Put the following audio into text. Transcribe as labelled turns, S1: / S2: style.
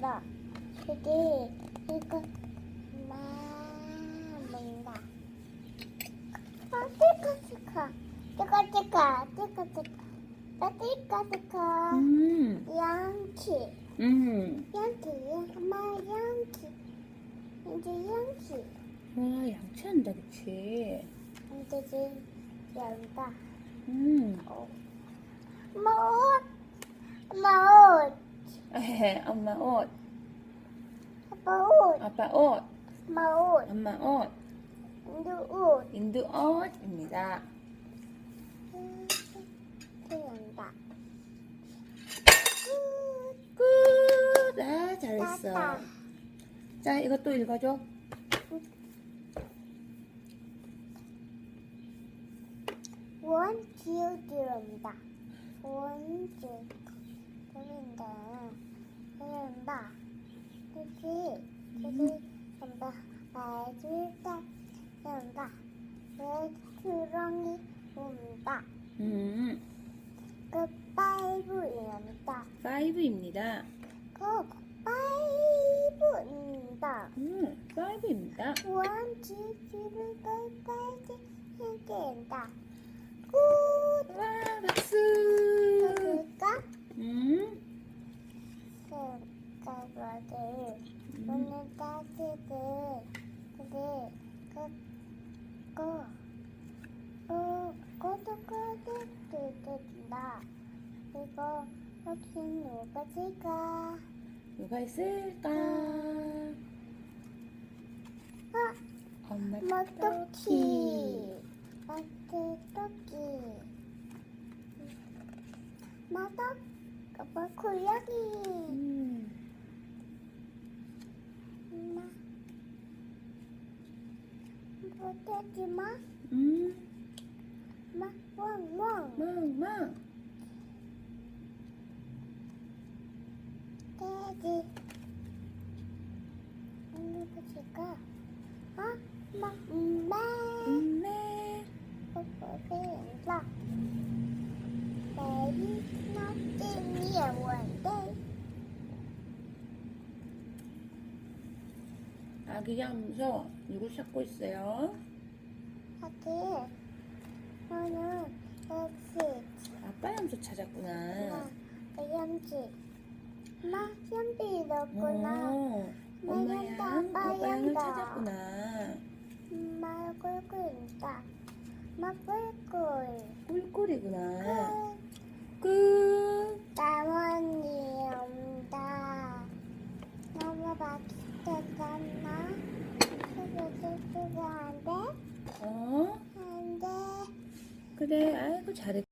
S1: 이거 이거 뭔가 띠까 양키 엄마 양키 이제 양키
S2: 와, 양치한다, 그치?
S1: 이제 연다 엄마 옷
S2: 에헤, 엄마 옷,
S1: 아빠 옷
S2: 아빠 옷,
S1: 엄마 옷
S2: 엄마 옷,
S1: 인두 옷
S2: 인두 옷입니다.
S1: 연다
S2: 끝! 아, 잘했어.
S1: 따따.
S2: 자, 이것도 읽어줘.
S1: 원주 들은다 원주 들은다 그치 연다 말줄다 연다 내 주렁이 온다 끝바이브 연다
S2: 5입니다.
S1: 파이브입니다
S2: 5입니다.
S1: 원주 들은다 해된다 굿
S2: 와, 박수!
S1: 그럴까? 가봐들 오늘 따지들 그래 꼬득꼬득 이거 여기 누가 지가
S2: 누가 있을까? 엄마
S1: 맛떡이 맛떡 아빠 고양이 못하지 마 왕왕
S2: 멍멍.
S1: 돼지 누구 지가
S2: 네.
S1: 보세요 Baby not give me a one day
S2: 아기 염소 누구 찾고 있어요?
S1: 하기 오늘 엑시
S2: 아빠 염소 찾았구나.
S1: 염지 염비 넣었구나
S2: 엄마야, 아빠 양을 찾았구나.
S1: 엄마 꿀꿀 있다 엄마 꿀꿀
S2: 꿀꿀이구나. 끝.
S1: 나원이 온다 너무 맛있겠나? 수고 안 돼?
S2: 어?
S1: 안 돼.
S2: 그래, 아이고 잘했.